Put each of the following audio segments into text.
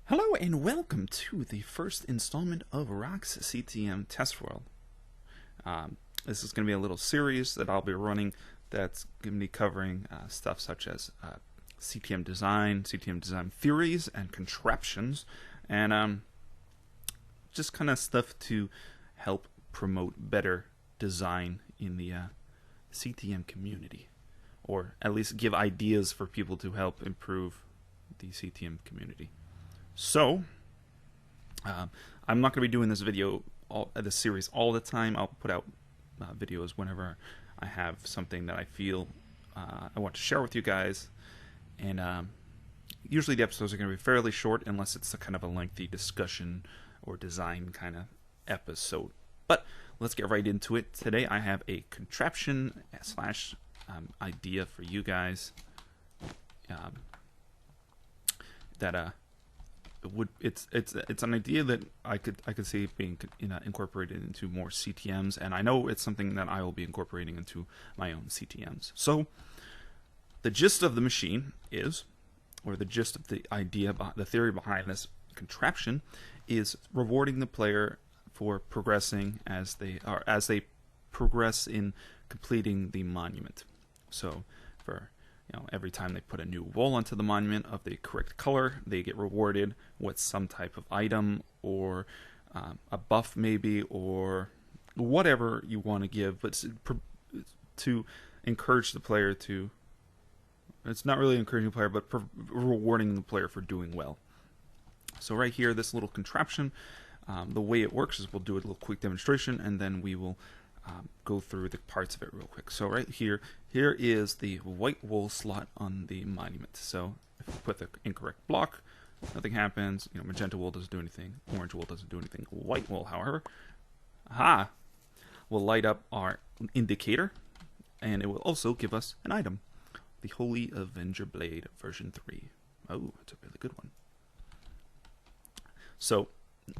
Hello and welcome to the first installment of Rock's CTM Test World. This is going to be a little series that I'll be running that's going to be covering stuff such as CTM design theories and contraptions, and just kind of stuff to help promote better design in the CTM community, or at least give ideas for people to help improve the CTM community. So, I'm not going to be doing this this series all the time. I'll put out videos whenever I have something that I feel I want to share with you guys. And usually the episodes are going to be fairly short unless it's a kind of a lengthy discussion or design kind of episode. But let's get right into it. Today I have a contraption / idea for you guys that it's an idea that I could see being incorporated into more CTMs, and I know it's something that I will be incorporating into my own CTMs. So the gist of the machine is, or the gist of the idea, the theory behind this contraption, is rewarding the player for progressing as they progress in completing the monument. So for every time they put a new wall onto the monument of the correct color, they get rewarded with some type of item, or a buff maybe, or whatever you want to give, but to encourage the player to, it's not really encouraging the player, but rewarding the player for doing well. So right here, this little contraption, the way it works is we'll do a little quick demonstration, and then we will go through the parts of it real quick. So right here is the white wool slot on the monument. So if we put the incorrect block, nothing happens. Magenta wool doesn't do anything. Orange wool doesn't do anything. White wool, however, will light up our indicator, and it will also give us an item, the Holy Avenger Blade version 3. Oh, it's a really good one. So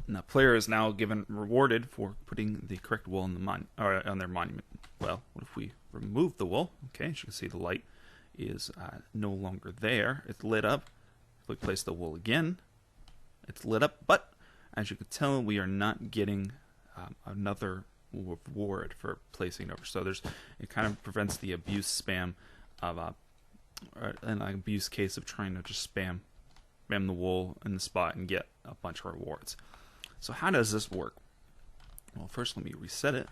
the player is now rewarded for putting the correct wool on their monument. Well, what if we remove the wool? Okay, as you can see, the light is no longer there. It's lit up. If we place the wool again, it's lit up. But as you can tell, we are not getting another reward for placing it over. So it kind of prevents the abuse spam of an abuse case of trying to just spam the wool in the spot and get a bunch of rewards. So how does this work? Well, first let me reset it.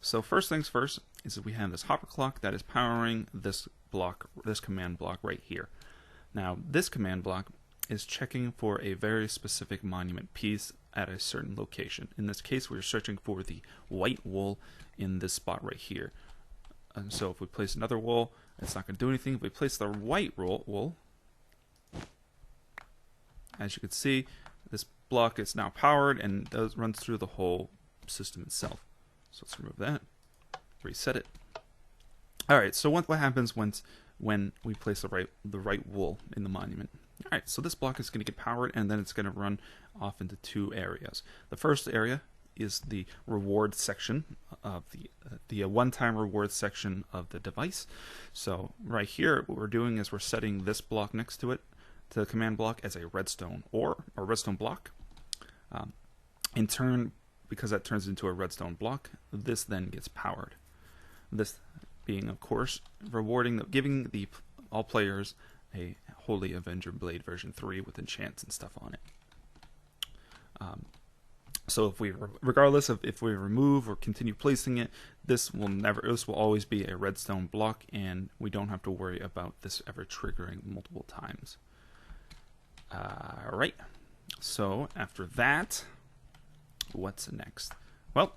So first things first is that we have this hopper clock that is powering this command block right here. Now this command block is checking for a very specific monument piece at a certain location. In this case, we're searching for the white wool in this spot right here. And so if we place another wool, it's not going to do anything. If we place the white wool, as you can see, this block is now powered and runs through the whole system itself. So let's remove that, reset it. All right. So what happens when we place the right wool in the monument? All right. So this block is going to get powered, and then it's going to run off into two areas. The first area is the reward section of the one-time reward section of the device. So right here, what we're doing is we're setting this block next to it, to the command block, as a redstone or a redstone block. In turn, because that turns into a redstone block, this then gets powered. This being, of course, giving all players a Holy Avenger Blade version 3 with enchants and stuff on it. So regardless of if we remove or continue placing it, this will always be a redstone block, and we don't have to worry about this ever triggering multiple times. Alright, so after that, what's next? Well,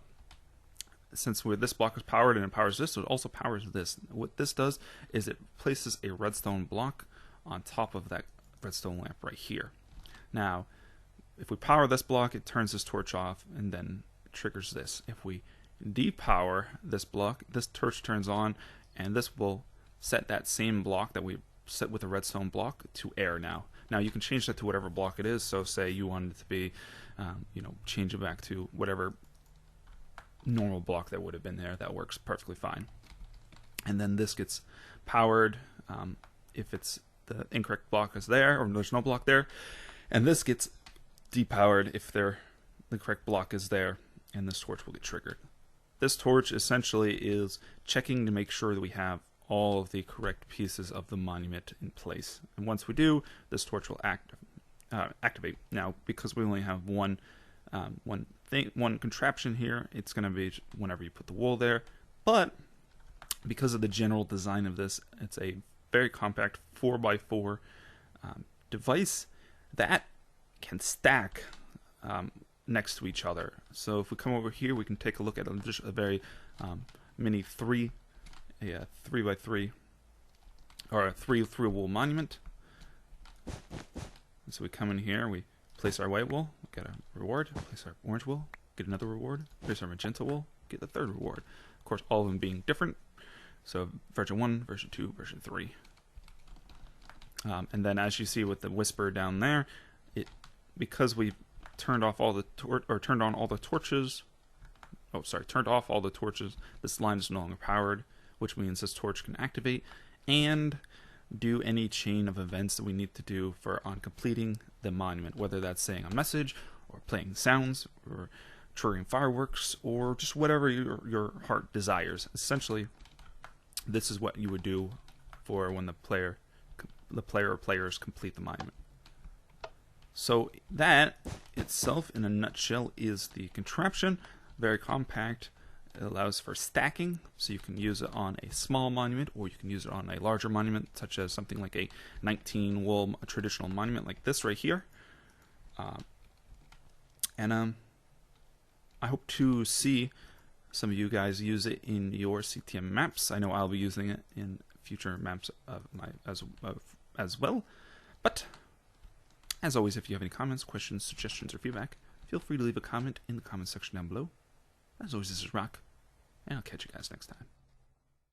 since this block is powered and it powers this, it also powers this. What this does is it places a redstone block on top of that redstone lamp right here. Now, if we power this block, it turns this torch off and then triggers this. If we depower this block, this torch turns on, and this will set that same block that we set with a redstone block to air now. Now you can change that to whatever block it is. So say you want it to be, change it back to whatever normal block that would have been there. That works perfectly fine. And then this gets powered. If it's the incorrect block is there, or there's no block there, and this gets depowered if the correct block is there, and this torch will get triggered. This torch essentially is checking to make sure that we have all of the correct pieces of the monument in place, and once we do, this torch will activate. Now, because we only have one contraption here, it's going to be whenever you put the wool there, but because of the general design of this, it's a very compact 4x4 device that can stack next to each other. So if we come over here, we can take a look at just a very mini 3x3 or a 3 wool monument. So we come in here, we place our white wool, get a reward, place our orange wool, get another reward, place our magenta wool, get the third reward. Of course, all of them being different. So version 1, version 2, version 3. And then as you see with the whisper down there, because we turned off all the turned off all the torches, this line is no longer powered, which means this torch can activate and do any chain of events that we need to do on completing the monument, whether that's saying a message or playing sounds or triggering fireworks or just whatever your heart desires. Essentially, this is what you would do for when the player or players complete the monument. So that itself, in a nutshell, is the contraption. Very compact. It allows for stacking, so you can use it on a small monument, or you can use it on a larger monument, such as something like a 19 wool traditional monument like this right here. I hope to see some of you guys use it in your CTM maps. I know I'll be using it in future maps of as well. But as always, if you have any comments, questions, suggestions, or feedback, feel free to leave a comment in the comment section down below. As always, this is Rock, and I'll catch you guys next time.